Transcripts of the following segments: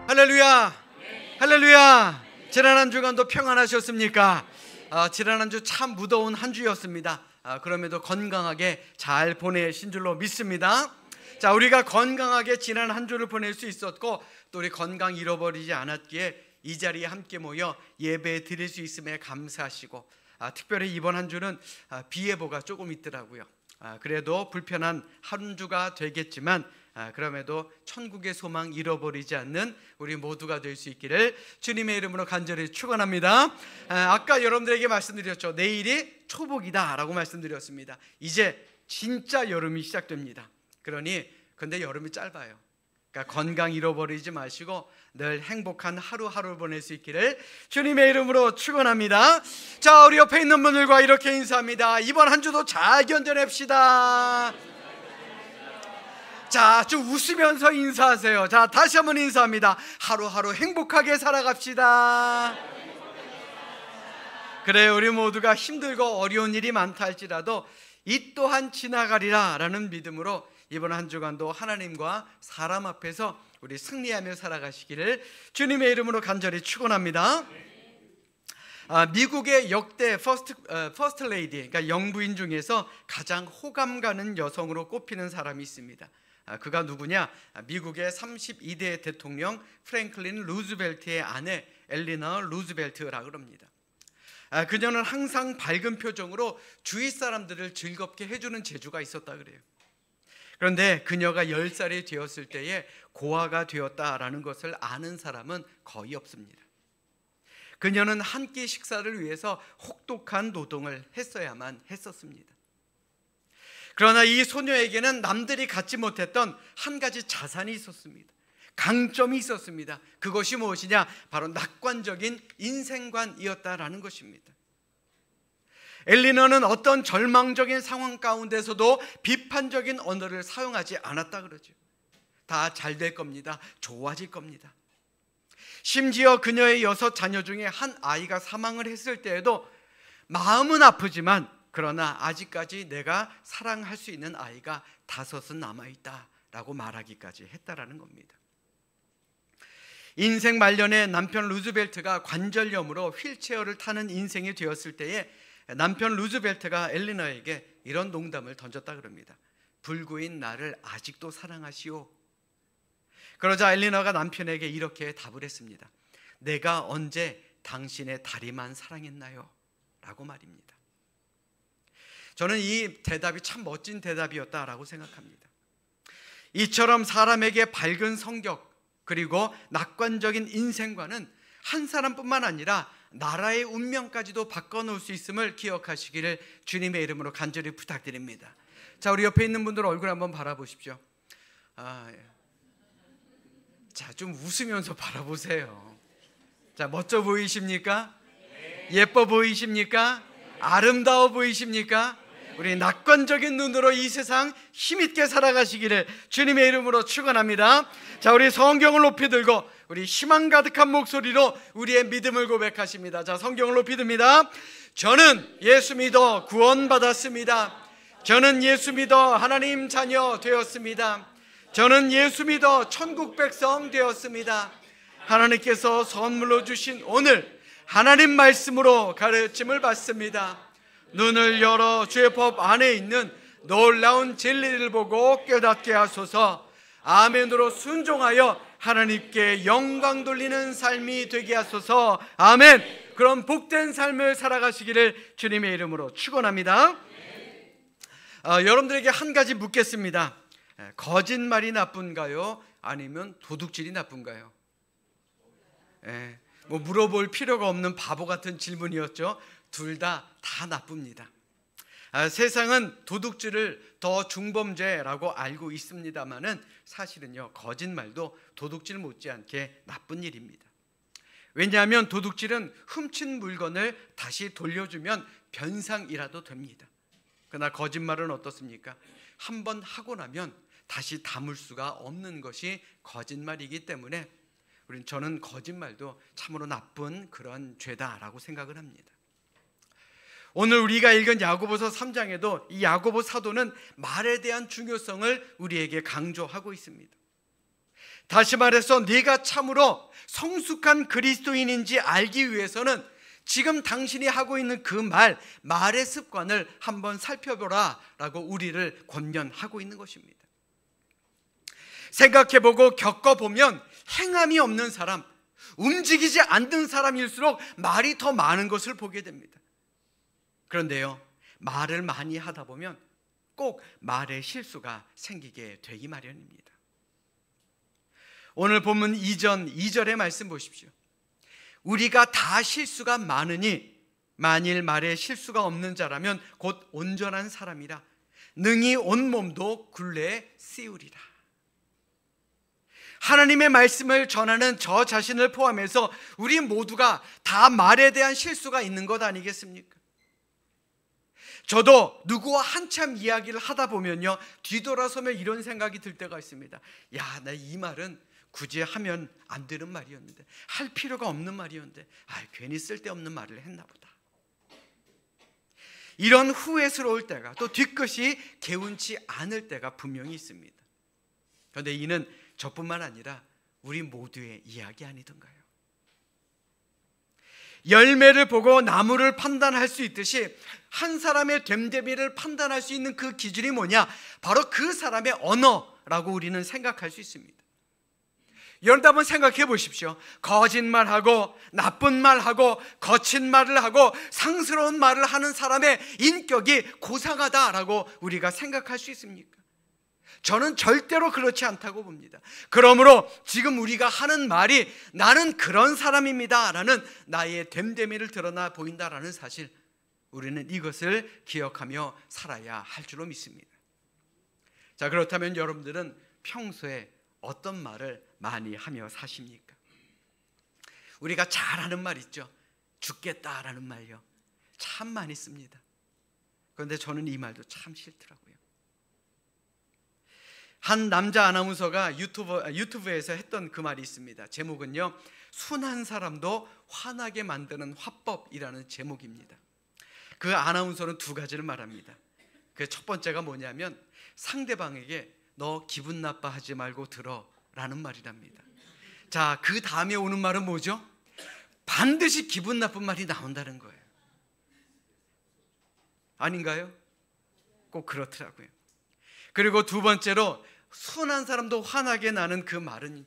할렐루야, 할렐루야. 지난 한 주간도 평안하셨습니까? 지난 한 주 참 무더운 한 주였습니다. 그럼에도 건강하게 잘 보내신 줄로 믿습니다. 자, 우리가 건강하게 지난 한 주를 보낼 수 있었고, 또 우리 건강 잃어버리지 않았기에 이 자리에 함께 모여 예배 드릴 수 있음에 감사하시고, 특별히 이번 한 주는 비 예보가 조금 있더라고요. 그래도 불편한 한 주가 되겠지만, 그럼에도 천국의 소망 잃어버리지 않는 우리 모두가 될 수 있기를 주님의 이름으로 간절히 축원합니다. 아까 여러분들에게 말씀드렸죠. 내일이 초복이다 라고 말씀드렸습니다. 이제 진짜 여름이 시작됩니다. 그러니 근데 여름이 짧아요. 그러니까 건강 잃어버리지 마시고 늘 행복한 하루하루 보낼 수 있기를 주님의 이름으로 축원합니다. 자, 우리 옆에 있는 분들과 이렇게 인사합니다. 이번 한 주도 잘 견뎌냅시다. 자, 좀 웃으면서 인사하세요. 자, 다시 한번 인사합니다. 하루하루 행복하게 살아갑시다. 그래, 우리 모두가 힘들고 어려운 일이 많다 할지라도 이 또한 지나가리라 라는 믿음으로 이번 한 주간도 하나님과 사람 앞에서 우리 승리하며 살아가시기를 주님의 이름으로 간절히 축원합니다. 미국의 역대 퍼스트 레이디, 그러니까 영부인 중에서 가장 호감 가는 여성으로 꼽히는 사람이 있습니다. 그가 누구냐? 미국의 32대 대통령 프랭클린 루즈벨트의 아내 엘리너 루즈벨트라고 합니다. 그녀는 항상 밝은 표정으로 주위 사람들을 즐겁게 해주는 재주가 있었다 그래요. 그런데 그녀가 10살이 되었을 때에 고아가 되었다라는 것을 아는 사람은 거의 없습니다. 그녀는 한 끼 식사를 위해서 혹독한 노동을 했어야만 했었습니다. 그러나 이 소녀에게는 남들이 갖지 못했던 한 가지 자산이 있었습니다. 강점이 있었습니다. 그것이 무엇이냐? 바로 낙관적인 인생관이었다라는 것입니다. 엘리너는 어떤 절망적인 상황 가운데서도 비판적인 언어를 사용하지 않았다 그러죠. 다 잘 될 겁니다. 좋아질 겁니다. 심지어 그녀의 6 자녀 중에 한 아이가 사망을 했을 때에도 마음은 아프지만 그러나 아직까지 내가 사랑할 수 있는 아이가 5은 남아있다라고 말하기까지 했다라는 겁니다. 인생 말년에 남편 루즈벨트가 관절염으로 휠체어를 타는 인생이 되었을 때에 남편 루즈벨트가 엘리너에게 이런 농담을 던졌다 그럽니다. 불구인 나를 아직도 사랑하시오. 그러자 엘리너가 남편에게 이렇게 답을 했습니다. 내가 언제 당신의 다리만 사랑했나요? 라고 말입니다. 저는 이 대답이 참 멋진 대답이었다라고 생각합니다. 이처럼 사람에게 밝은 성격 그리고 낙관적인 인생관은 한 사람뿐만 아니라 나라의 운명까지도 바꿔놓을 수 있음을 기억하시기를 주님의 이름으로 간절히 부탁드립니다. 자, 우리 옆에 있는 분들 얼굴 한번 바라보십시오. 자, 좀 웃으면서 바라보세요. 자, 멋져 보이십니까? 예뻐 보이십니까? 아름다워 보이십니까? 우리 낙관적인 눈으로 이 세상 힘있게 살아가시기를 주님의 이름으로 축원합니다. 자, 우리 성경을 높이 들고 우리 희망 가득한 목소리로 우리의 믿음을 고백하십니다. 자, 성경을 높이 듭니다. 저는 예수 믿어 구원받았습니다. 저는 예수 믿어 하나님 자녀 되었습니다. 저는 예수 믿어 천국 백성 되었습니다. 하나님께서 선물로 주신 오늘 하나님 말씀으로 가르침을 받습니다. 눈을 열어 주의 법 안에 있는 놀라운 진리를 보고 깨닫게 하소서. 아멘으로 순종하여 하나님께 영광 돌리는 삶이 되게 하소서. 아멘. 그런 복된 삶을 살아가시기를 주님의 이름으로 축원합니다. 여러분들에게 한 가지 묻겠습니다. 거짓말이 나쁜가요? 아니면 도둑질이 나쁜가요? 뭐 물어볼 필요가 없는 바보 같은 질문이었죠. 둘 다 나쁩니다. 세상은 도둑질을 더 중범죄라고 알고 있습니다만은 사실은요, 거짓말도 도둑질 못지않게 나쁜 일입니다. 왜냐하면 도둑질은 훔친 물건을 다시 돌려주면 변상이라도 됩니다. 그러나 거짓말은 어떻습니까? 한번 하고 나면 다시 담을 수가 없는 것이 거짓말이기 때문에 저는 거짓말도 참으로 나쁜 그런 죄다라고 생각을 합니다. 오늘 우리가 읽은 야고보서 3장에도 이 야고보 사도는 말에 대한 중요성을 우리에게 강조하고 있습니다. 다시 말해서 네가 참으로 성숙한 그리스도인인지 알기 위해서는 지금 당신이 하고 있는 그 말의 습관을 한번 살펴보라 라고 우리를 권면하고 있는 것입니다. 생각해보고 겪어보면 행함이 없는 사람, 움직이지 않는 사람일수록 말이 더 많은 것을 보게 됩니다. 그런데요, 말을 많이 하다 보면 꼭 말에 실수가 생기게 되기 마련입니다. 오늘 본문 2절의 말씀 보십시오. 우리가 다 실수가 많으니 만일 말에 실수가 없는 자라면 곧 온전한 사람이라 능히 온몸도 굴레에 씌우리라. 하나님의 말씀을 전하는 저 자신을 포함해서 우리 모두가 다 말에 대한 실수가 있는 것 아니겠습니까? 저도 누구와 한참 이야기를 하다 보면요, 뒤돌아서면 이런 생각이 들 때가 있습니다. 야, 나 이 말은 굳이 하면 안 되는 말이었는데, 할 필요가 없는 말이었는데, 괜히 쓸데없는 말을 했나 보다. 이런 후회스러울 때가, 또 뒤끝이 개운치 않을 때가 분명히 있습니다. 그런데 이는 저뿐만 아니라 우리 모두의 이야기 아니던가요? 열매를 보고 나무를 판단할 수 있듯이 한 사람의 됨됨이를 판단할 수 있는 그 기준이 뭐냐? 바로 그 사람의 언어라고 우리는 생각할 수 있습니다. 여러분 한번 생각해 보십시오. 거짓말하고 나쁜 말하고 거친 말을 하고 상스러운 말을 하는 사람의 인격이 고상하다라고 우리가 생각할 수 있습니까? 저는 절대로 그렇지 않다고 봅니다. 그러므로 지금 우리가 하는 말이 나는 그런 사람입니다 라는 나의 됨됨이를 드러나 보인다라는 사실, 우리는 이것을 기억하며 살아야 할 줄로 믿습니다. 자, 그렇다면 여러분들은 평소에 어떤 말을 많이 하며 사십니까? 우리가 잘하는 말 있죠. 죽겠다라는 말요, 참 많이 씁니다. 그런데 저는 이 말도 참 싫더라고요. 한 남자 아나운서가 유튜브에서 했던 그 말이 있습니다. 제목은요, 순한 사람도 화나게 만드는 화법이라는 제목입니다. 그 아나운서는 두 가지를 말합니다. 그 첫 번째가 뭐냐면 상대방에게 너 기분 나빠하지 말고 들어 라는 말이랍니다. 자, 그 다음에 오는 말은 뭐죠? 반드시 기분 나쁜 말이 나온다는 거예요. 아닌가요? 꼭 그렇더라고요. 그리고 두 번째로 순한 사람도 화나게 나는 그 말은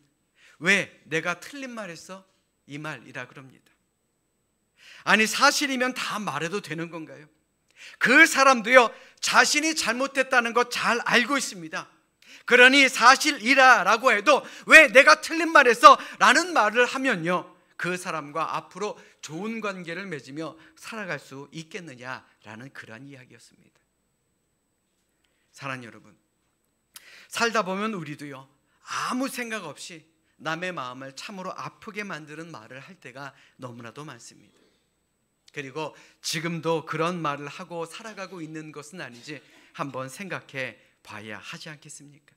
왜 내가 틀린 말 했어? 이 말이라 그럽니다. 아니, 사실이면 다 말해도 되는 건가요? 그 사람도요, 자신이 잘못됐다는 거 잘 알고 있습니다. 그러니 사실이라 라고 해도 왜 내가 틀린 말 했어? 라는 말을 하면요, 그 사람과 앞으로 좋은 관계를 맺으며 살아갈 수 있겠느냐라는 그런 이야기였습니다. 사랑하는 여러분, 살다 보면 우리도요, 아무 생각 없이 남의 마음을 참으로 아프게 만드는 말을 할 때가 너무나도 많습니다. 그리고 지금도 그런 말을 하고 살아가고 있는 것은 아닌지 한번 생각해 봐야 하지 않겠습니까?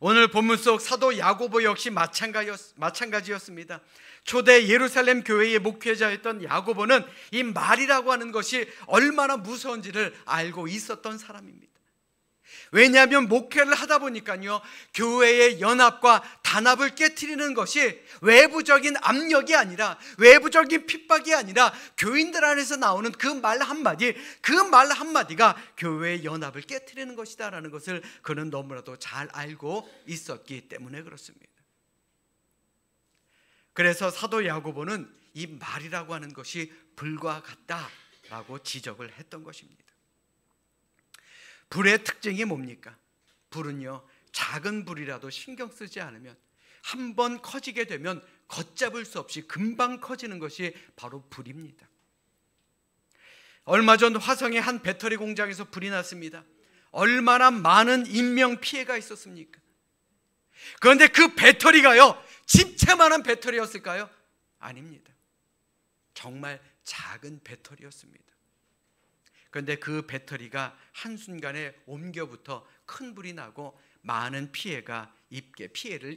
오늘 본문 속 사도 야고보 역시 마찬가지였습니다. 초대 예루살렘 교회의 목회자였던 야고보는 이 말이라고 하는 것이 얼마나 무서운지를 알고 있었던 사람입니다. 왜냐하면 목회를 하다 보니까요, 교회의 연합과 단합을 깨트리는 것이 외부적인 압력이 아니라, 외부적인 핍박이 아니라 교인들 안에서 나오는 그 말 한마디가 교회의 연합을 깨트리는 것이다 라는 것을 그는 너무나도 잘 알고 있었기 때문에 그렇습니다. 그래서 사도 야고보는 이 말이라고 하는 것이 불과 같다라고 지적을 했던 것입니다. 불의 특징이 뭡니까? 불은요, 작은 불이라도 신경 쓰지 않으면 한번 커지게 되면 걷잡을 수 없이 금방 커지는 것이 바로 불입니다. 얼마 전 화성의 한 배터리 공장에서 불이 났습니다. 얼마나 많은 인명 피해가 있었습니까? 그런데 그 배터리가요, 집채만한 배터리였을까요? 아닙니다. 정말 작은 배터리였습니다. 그런데 그 배터리가 한순간에 옮겨부터 큰 불이 나고 많은 피해를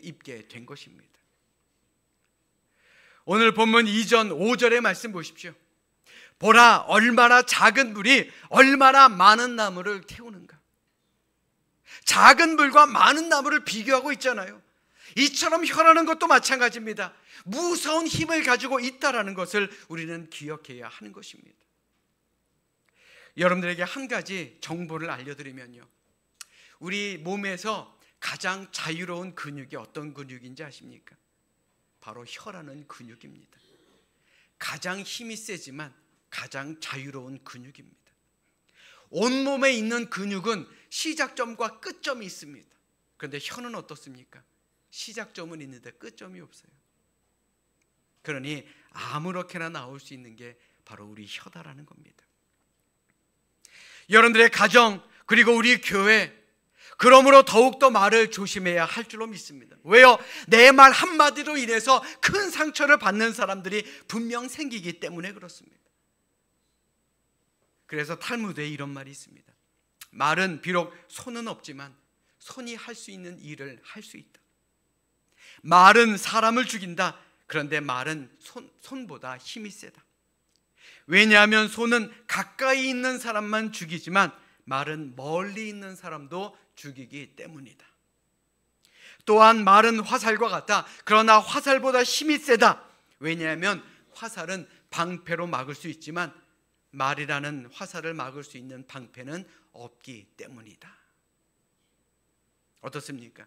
입게 된 것입니다. 오늘 본문 2절 5절의 말씀 보십시오. 보라, 얼마나 작은 불이 얼마나 많은 나무를 태우는가. 작은 불과 많은 나무를 비교하고 있잖아요. 이처럼 혀라는 것도 마찬가지입니다. 무서운 힘을 가지고 있다는 것을 우리는 기억해야 하는 것입니다. 여러분들에게 한 가지 정보를 알려드리면요, 우리 몸에서 가장 자유로운 근육이 어떤 근육인지 아십니까? 바로 혀라는 근육입니다. 가장 힘이 세지만 가장 자유로운 근육입니다. 온몸에 있는 근육은 시작점과 끝점이 있습니다. 그런데 혀는 어떻습니까? 시작점은 있는데 끝점이 없어요. 그러니 아무렇게나 나올 수 있는 게 바로 우리 혀다라는 겁니다. 여러분들의 가정, 그리고 우리 교회, 그러므로 더욱더 말을 조심해야 할 줄로 믿습니다. 왜요? 내 말 한마디로 인해서 큰 상처를 받는 사람들이 분명 생기기 때문에 그렇습니다. 그래서 탈무드에 이런 말이 있습니다. 말은 비록 손은 없지만 손이 할 수 있는 일을 할 수 있다. 말은 사람을 죽인다. 그런데 말은 손보다 힘이 세다. 왜냐하면 손은 가까이 있는 사람만 죽이지만 말은 멀리 있는 사람도 죽이기 때문이다. 또한 말은 화살과 같다. 그러나 화살보다 힘이 세다. 왜냐하면 화살은 방패로 막을 수 있지만 말이라는 화살을 막을 수 있는 방패는 없기 때문이다. 어떻습니까?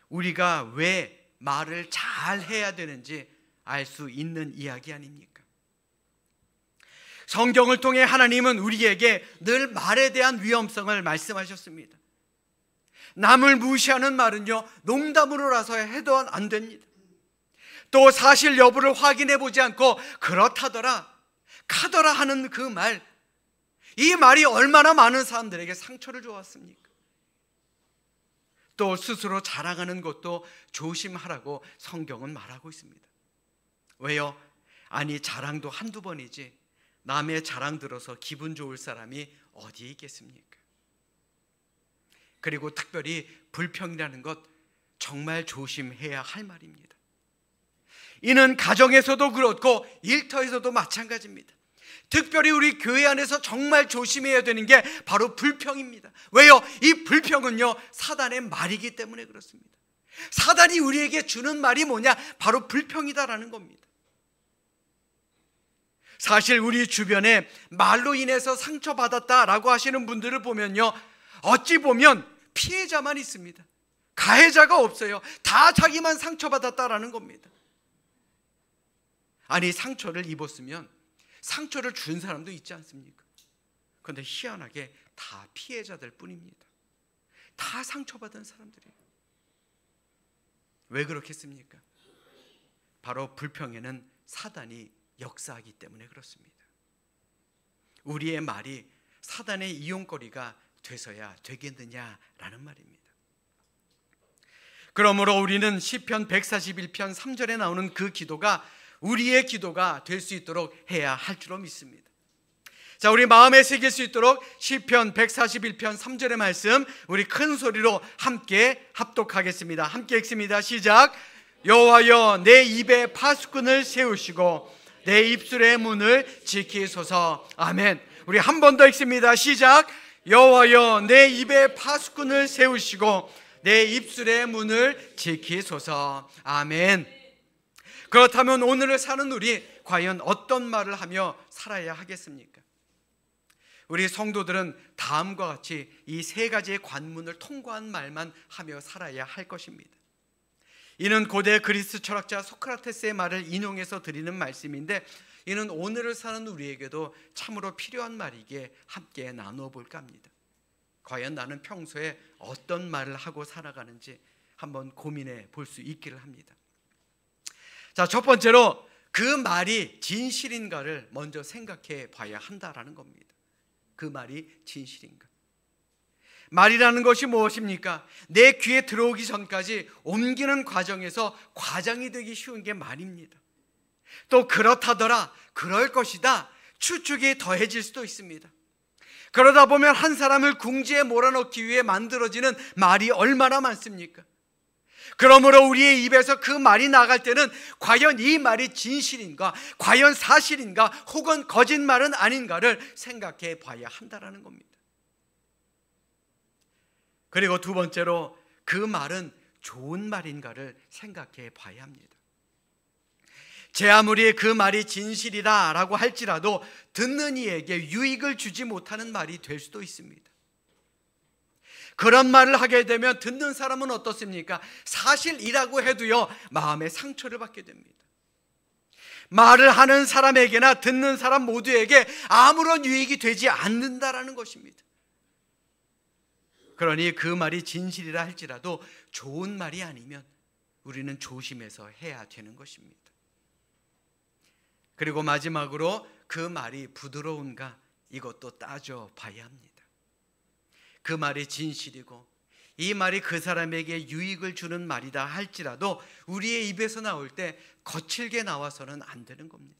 우리가 왜 말을 잘 해야 되는지 알 수 있는 이야기 아닙니까? 성경을 통해 하나님은 우리에게 늘 말에 대한 위험성을 말씀하셨습니다. 남을 무시하는 말은요, 농담으로라서 해도 안 됩니다. 또 사실 여부를 확인해 보지 않고 그렇다더라, 카더라 하는 그 말, 이 말이 얼마나 많은 사람들에게 상처를 주었습니까? 또 스스로 자랑하는 것도 조심하라고 성경은 말하고 있습니다. 왜요? 아니, 자랑도 한두 번이지 남의 자랑 들어서 기분 좋을 사람이 어디에 있겠습니까? 그리고 특별히 불평이라는 것 정말 조심해야 할 말입니다. 이는 가정에서도 그렇고 일터에서도 마찬가지입니다. 특별히 우리 교회 안에서 정말 조심해야 되는 게 바로 불평입니다. 왜요? 이 불평은요, 사단의 말이기 때문에 그렇습니다. 사단이 우리에게 주는 말이 뭐냐? 바로 불평이다라는 겁니다. 사실 우리 주변에 말로 인해서 상처받았다라고 하시는 분들을 보면요, 어찌 보면 피해자만 있습니다. 가해자가 없어요. 다 자기만 상처받았다라는 겁니다. 아니, 상처를 입었으면 상처를 준 사람도 있지 않습니까? 그런데 희한하게 다 피해자들 뿐입니다. 다 상처받은 사람들이에요. 왜 그렇겠습니까? 바로 불평에는 사단이 역사하기 때문에 그렇습니다. 우리의 말이 사단의 이용거리가 돼서야 되겠느냐라는 말입니다. 그러므로 우리는 시편 141편 3절에 나오는 그 기도가 우리의 기도가 될 수 있도록 해야 할 줄로 믿습니다. 자, 우리 마음에 새길 수 있도록 시편 141편 3절의 말씀 우리 큰 소리로 함께 합독하겠습니다. 함께 읽습니다. 시작. 여호와여, 내 입에 파수꾼을 세우시고 내 입술의 문을 지키소서. 아멘. 우리 한 번 더 읽습니다. 시작. 여호와여, 내 입에 파수꾼을 세우시고 내 입술의 문을 지키소서. 아멘. 그렇다면 오늘을 사는 우리 과연 어떤 말을 하며 살아야 하겠습니까? 우리 성도들은 다음과 같이 이 세 가지의 관문을 통과한 말만 하며 살아야 할 것입니다. 이는 고대 그리스 철학자 소크라테스의 말을 인용해서 드리는 말씀인데, 이는 오늘을 사는 우리에게도 참으로 필요한 말이기에 함께 나누어 볼까 합니다. 과연 나는 평소에 어떤 말을 하고 살아가는지 한번 고민해 볼 수 있기를 합니다. 자, 첫 번째로 그 말이 진실인가를 먼저 생각해 봐야 한다라는 겁니다. 그 말이 진실인가? 말이라는 것이 무엇입니까? 내 귀에 들어오기 전까지 옮기는 과정에서 과장이 되기 쉬운 게 말입니다. 또 그렇다더라, 그럴 것이다, 추측이 더해질 수도 있습니다. 그러다 보면 한 사람을 궁지에 몰아넣기 위해 만들어지는 말이 얼마나 많습니까? 그러므로 우리의 입에서 그 말이 나갈 때는 과연 이 말이 진실인가, 과연 사실인가, 혹은 거짓말은 아닌가를 생각해 봐야 한다는 겁니다. 그리고 두 번째로 그 말은 좋은 말인가를 생각해 봐야 합니다. 제 아무리 그 말이 진실이다라고 할지라도 듣는 이에게 유익을 주지 못하는 말이 될 수도 있습니다. 그런 말을 하게 되면 듣는 사람은 어떻습니까? 사실이라고 해도요, 마음에 상처를 받게 됩니다. 말을 하는 사람에게나 듣는 사람 모두에게 아무런 유익이 되지 않는다라는 것입니다. 그러니 그 말이 진실이라 할지라도 좋은 말이 아니면 우리는 조심해서 해야 되는 것입니다. 그리고 마지막으로 그 말이 부드러운가, 이것도 따져봐야 합니다. 그 말이 진실이고 이 말이 그 사람에게 유익을 주는 말이다 할지라도 우리의 입에서 나올 때 거칠게 나와서는 안 되는 겁니다.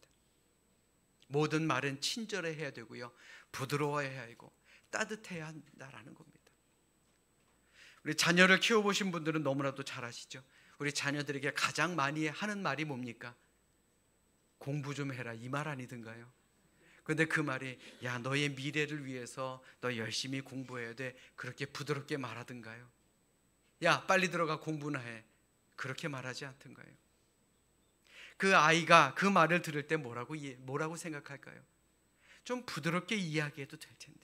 모든 말은 친절해야 되고요, 부드러워야 하고 따뜻해야 한다라는 겁니다. 우리 자녀를 키워보신 분들은 너무나도 잘 아시죠? 우리 자녀들에게 가장 많이 하는 말이 뭡니까? 공부 좀 해라, 이 말 아니든가요? 근데 그 말이, 야, 너의 미래를 위해서 너 열심히 공부해야 돼, 그렇게 부드럽게 말하든가요? 야, 빨리 들어가 공부나 해, 그렇게 말하지 않던가요? 그 아이가 그 말을 들을 때 뭐라고 생각할까요? 좀 부드럽게 이야기해도 될 텐데.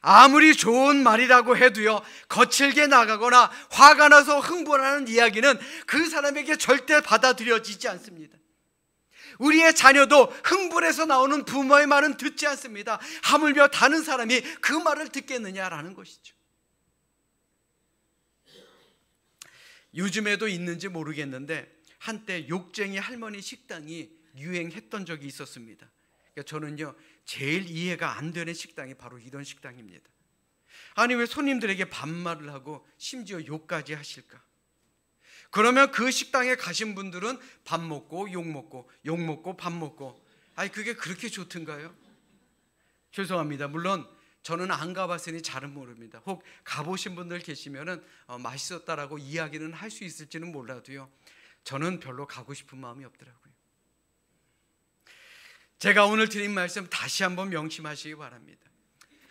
아무리 좋은 말이라고 해도요, 거칠게 나가거나 화가 나서 흥분하는 이야기는 그 사람에게 절대 받아들여지지 않습니다. 우리의 자녀도 흥분해서 나오는 부모의 말은 듣지 않습니다. 하물며 다른 사람이 그 말을 듣겠느냐라는 것이죠. 요즘에도 있는지 모르겠는데 한때 욕쟁이 할머니 식당이 유행했던 적이 있었습니다. 그러니까 저는요, 제일 이해가 안 되는 식당이 바로 이런 식당입니다. 아니, 왜 손님들에게 반말을 하고 심지어 욕까지 하실까? 그러면 그 식당에 가신 분들은 밥 먹고 욕 먹고 욕 먹고 밥 먹고, 아니 그게 그렇게 좋던가요? 죄송합니다. 물론 저는 안 가봤으니 잘은 모릅니다. 혹 가보신 분들 계시면은 맛있었다라고 이야기는 할 수 있을지는 몰라도요, 저는 별로 가고 싶은 마음이 없더라고요. 제가 오늘 드린 말씀 다시 한번 명심하시기 바랍니다.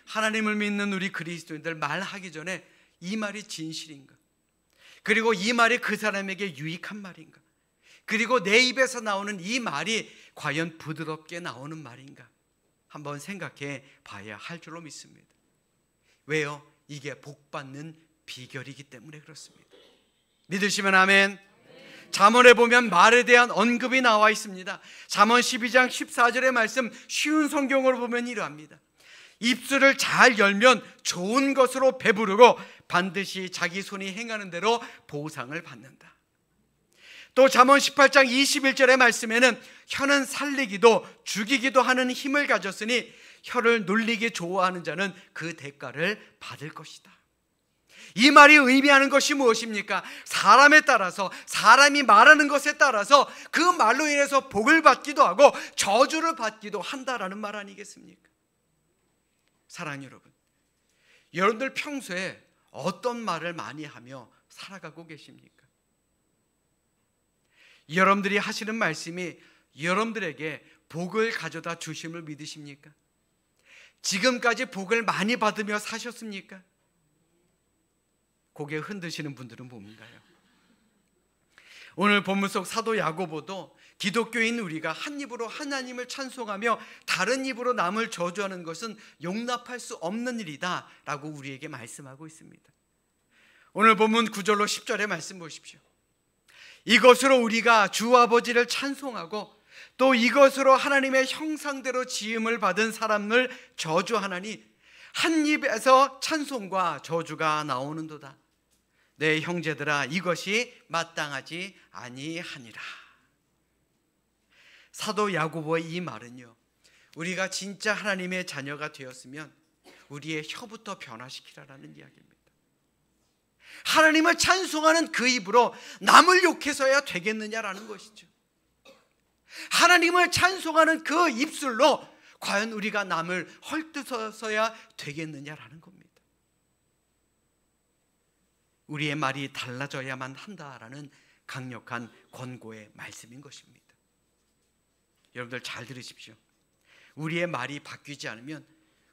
하나님을 믿는 우리 그리스도인들, 말하기 전에 이 말이 진실인가? 그리고 이 말이 그 사람에게 유익한 말인가? 그리고 내 입에서 나오는 이 말이 과연 부드럽게 나오는 말인가? 한번 생각해 봐야 할 줄로 믿습니다. 왜요? 이게 복받는 비결이기 때문에 그렇습니다. 믿으시면 아멘. 잠언에 보면 말에 대한 언급이 나와 있습니다. 잠언 12장 14절의 말씀, 쉬운 성경으로 보면 이러합니다. 입술을 잘 열면 좋은 것으로 배부르고 반드시 자기 손이 행하는 대로 보상을 받는다. 또 잠언 18장 21절의 말씀에는 혀는 살리기도 죽이기도 하는 힘을 가졌으니 혀를 놀리기 좋아하는 자는 그 대가를 받을 것이다. 이 말이 의미하는 것이 무엇입니까? 사람에 따라서, 사람이 말하는 것에 따라서 그 말로 인해서 복을 받기도 하고 저주를 받기도 한다라는 말 아니겠습니까? 사랑하는 여러분, 여러분들 평소에 어떤 말을 많이 하며 살아가고 계십니까? 여러분들이 하시는 말씀이 여러분들에게 복을 가져다 주심을 믿으십니까? 지금까지 복을 많이 받으며 사셨습니까? 고개 흔드시는 분들은 뭔가요? 오늘 본문 속 사도 야고보도 기독교인 우리가 한 입으로 하나님을 찬송하며 다른 입으로 남을 저주하는 것은 용납할 수 없는 일이다 라고 우리에게 말씀하고 있습니다. 오늘 본문 9절로 10절의 말씀 보십시오. 이것으로 우리가 주 아버지를 찬송하고 또 이것으로 하나님의 형상대로 지음을 받은 사람을 저주하나니 한 입에서 찬송과 저주가 나오는도다. 내 형제들아, 이것이 마땅하지 아니하니라. 사도 야고보의 이 말은요, 우리가 진짜 하나님의 자녀가 되었으면 우리의 혀부터 변화시키라라는 이야기입니다. 하나님을 찬송하는 그 입으로 남을 욕해서야 되겠느냐라는 것이죠. 하나님을 찬송하는 그 입술로 과연 우리가 남을 헐뜯어서야 되겠느냐라는 겁니다. 우리의 말이 달라져야만 한다라는 강력한 권고의 말씀인 것입니다. 여러분들 잘 들으십시오. 우리의 말이 바뀌지 않으면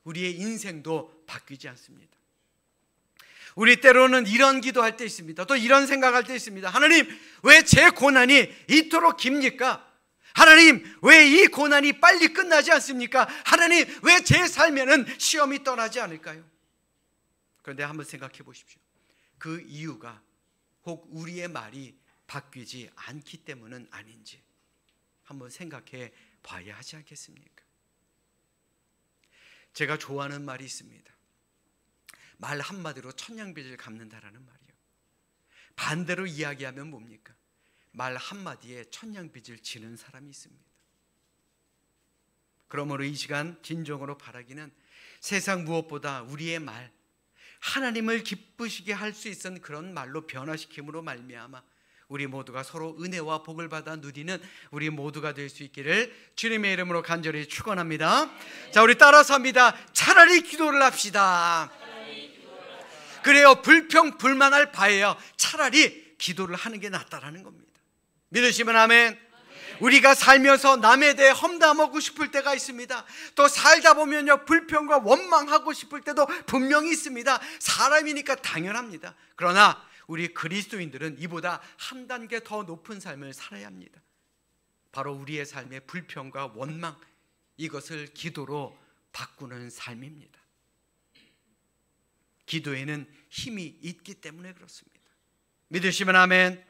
우리의 인생도 바뀌지 않습니다. 우리 때로는 이런 기도할 때 있습니다. 또 이런 생각할 때 있습니다. 하나님, 왜 제 고난이 이토록 깁니까? 하나님, 왜 이 고난이 빨리 끝나지 않습니까? 하나님, 왜 제 삶에는 시험이 떠나지 않을까요? 그런데 한번 생각해 보십시오. 그 이유가 혹 우리의 말이 바뀌지 않기 때문은 아닌지 한번 생각해 봐야 하지 않겠습니까? 제가 좋아하는 말이 있습니다. 말 한마디로 천냥빚을 갚는다라는 말이요. 반대로 이야기하면 뭡니까? 말 한마디에 천냥빚을 지는 사람이 있습니다. 그러므로 이 시간 진정으로 바라기는 세상 무엇보다 우리의 말, 하나님을 기쁘시게 할 수 있는 그런 말로 변화시킴으로 말미암아 우리 모두가 서로 은혜와 복을 받아 누리는 우리 모두가 될 수 있기를 주님의 이름으로 간절히 축원합니다. 자, 우리 따라서 합니다. 차라리 기도를 합시다. 그래요. 불평불만할 바에야 차라리 기도를 하는 게 낫다라는 겁니다. 믿으시면 아멘. 우리가 살면서 남에 대해 험담하고 싶을 때가 있습니다. 또 살다 보면요, 불평과 원망하고 싶을 때도 분명히 있습니다. 사람이니까 당연합니다. 그러나 우리 그리스도인들은 이보다 한 단계 더 높은 삶을 살아야 합니다. 바로 우리의 삶의 불평과 원망, 이것을 기도로 바꾸는 삶입니다. 기도에는 힘이 있기 때문에 그렇습니다. 믿으시면 아멘.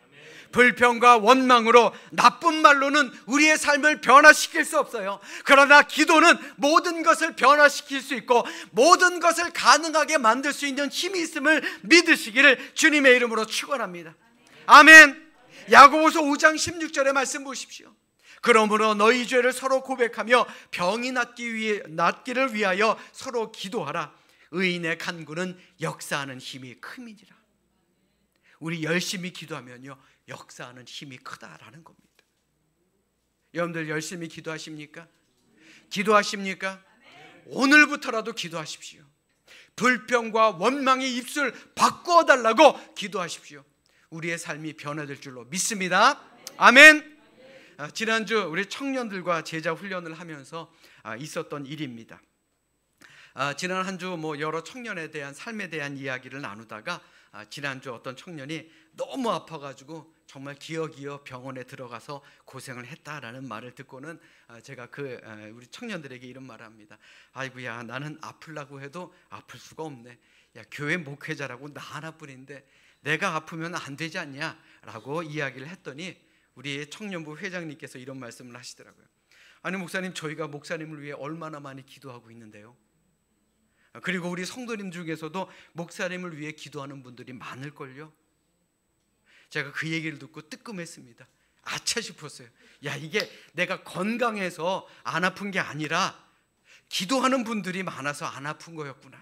불평과 원망으로 나쁜 말로는 우리의 삶을 변화시킬 수 없어요. 그러나 기도는 모든 것을 변화시킬 수 있고 모든 것을 가능하게 만들 수 있는 힘이 있음을 믿으시기를 주님의 이름으로 축원합니다. 아멘. 야고보서 5장 16절의 말씀 보십시오. 그러므로 너희 죄를 서로 고백하며 병이 낫기를 위하여 서로 기도하라. 의인의 간구는 역사하는 힘이 큼이니라. 우리 열심히 기도하면요, 역사하는 힘이 크다라는 겁니다. 여러분들 열심히 기도하십니까? 기도하십니까? 오늘부터라도 기도하십시오. 불평과 원망의 입술 바꾸어달라고 기도하십시오. 우리의 삶이 변화될 줄로 믿습니다. 아멘. 지난주 우리 청년들과 제자 훈련을 하면서 있었던 일입니다. 지난 한 주 여러 청년에 대한 삶에 대한 이야기를 나누다가 지난주 어떤 청년이 너무 아파가지고 정말 기어기어 병원에 들어가서 고생을 했다라는 말을 듣고는 제가 우리 청년들에게 이런 말을 합니다. 아이고야, 나는 아플라고 해도 아플 수가 없네. 야, 교회 목회자라고 나 하나뿐인데 내가 아프면 안 되지 않냐? 라고 이야기를 했더니 우리 청년부 회장님께서 이런 말씀을 하시더라고요. 아니 목사님, 저희가 목사님을 위해 얼마나 많이 기도하고 있는데요. 그리고 우리 성도님 중에서도 목사님을 위해 기도하는 분들이 많을걸요. 제가 그 얘기를 듣고 뜨끔했습니다. 아차 싶었어요. 야, 이게 내가 건강해서 안 아픈 게 아니라 기도하는 분들이 많아서 안 아픈 거였구나.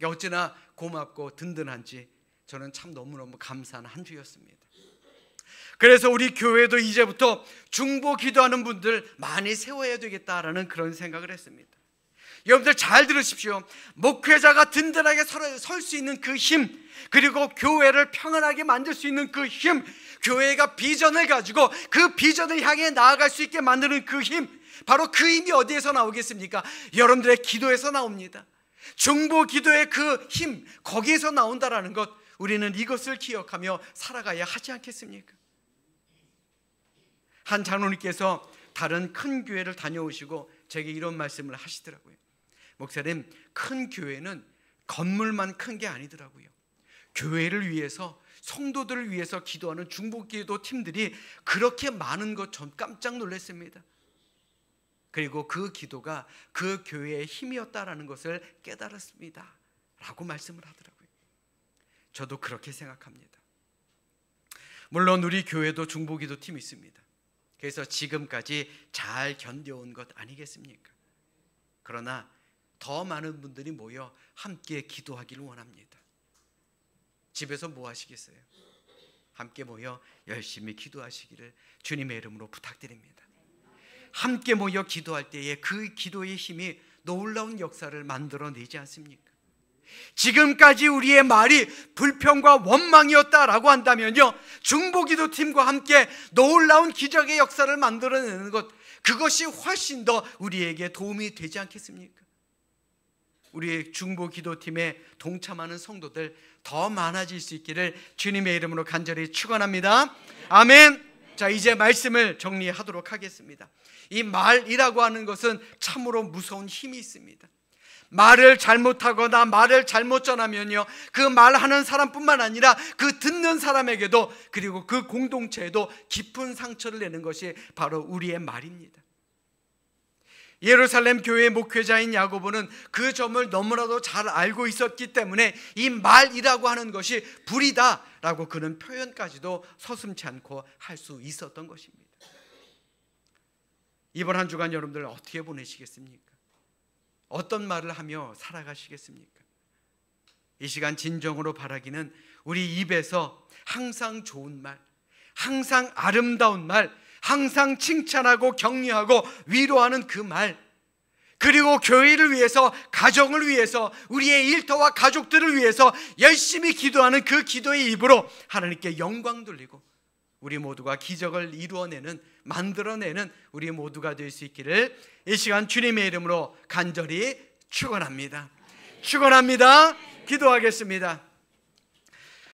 어찌나 고맙고 든든한지 저는 참 너무너무 감사한 한 주였습니다. 그래서 우리 교회도 이제부터 중보 기도하는 분들 많이 세워야 되겠다라는 그런 생각을 했습니다. 여러분들 잘 들으십시오. 목회자가 든든하게 설 수 있는 그 힘, 그리고 교회를 평안하게 만들 수 있는 그 힘, 교회가 비전을 가지고 그 비전을 향해 나아갈 수 있게 만드는 그 힘, 바로 그 힘이 어디에서 나오겠습니까? 여러분들의 기도에서 나옵니다. 중보 기도의 그 힘, 거기에서 나온다라는 것, 우리는 이것을 기억하며 살아가야 하지 않겠습니까? 한 장로님께서 다른 큰 교회를 다녀오시고 제게 이런 말씀을 하시더라고요. 목사님, 큰 교회는 건물만 큰 게 아니더라고요. 교회를 위해서, 성도들을 위해서 기도하는 중보기도 팀들이 그렇게 많은 것 전 깜짝 놀랐습니다. 그리고 그 기도가 그 교회의 힘이었다라는 것을 깨달았습니다 라고 말씀을 하더라고요. 저도 그렇게 생각합니다. 물론 우리 교회도 중보기도 팀이 있습니다. 그래서 지금까지 잘 견뎌온 것 아니겠습니까? 그러나 더 많은 분들이 모여 함께 기도하기를 원합니다. 집에서 뭐 하시겠어요? 함께 모여 열심히 기도하시기를 주님의 이름으로 부탁드립니다. 함께 모여 기도할 때에 그 기도의 힘이 놀라운 역사를 만들어내지 않습니까? 지금까지 우리의 말이 불평과 원망이었다라고 한다면요, 중보기도팀과 함께 놀라운 기적의 역사를 만들어내는 것, 그것이 훨씬 더 우리에게 도움이 되지 않겠습니까? 우리 중보기도팀에 동참하는 성도들 더 많아질 수 있기를 주님의 이름으로 간절히 축원합니다. 아멘. 자, 이제 말씀을 정리하도록 하겠습니다. 이 말이라고 하는 것은 참으로 무서운 힘이 있습니다. 말을 잘못하거나 말을 잘못 전하면요, 그 말하는 사람뿐만 아니라 그 듣는 사람에게도, 그리고 그 공동체에도 깊은 상처를 내는 것이 바로 우리의 말입니다. 예루살렘 교회의 목회자인 야고보는 그 점을 너무나도 잘 알고 있었기 때문에 이 말이라고 하는 것이 불이다라고 그는 표현까지도 서슴지 않고 할 수 있었던 것입니다. 이번 한 주간 여러분들 어떻게 보내시겠습니까? 어떤 말을 하며 살아가시겠습니까? 이 시간 진정으로 바라기는 우리 입에서 항상 좋은 말, 항상 아름다운 말, 항상 칭찬하고 격려하고 위로하는 그 말, 그리고 교회를 위해서, 가정을 위해서, 우리의 일터와 가족들을 위해서 열심히 기도하는 그 기도의 입으로 하나님께 영광 돌리고 우리 모두가 기적을 이루어내는, 만들어내는 우리 모두가 될 수 있기를 이 시간 주님의 이름으로 간절히 축원합니다. 축원합니다. 기도하겠습니다.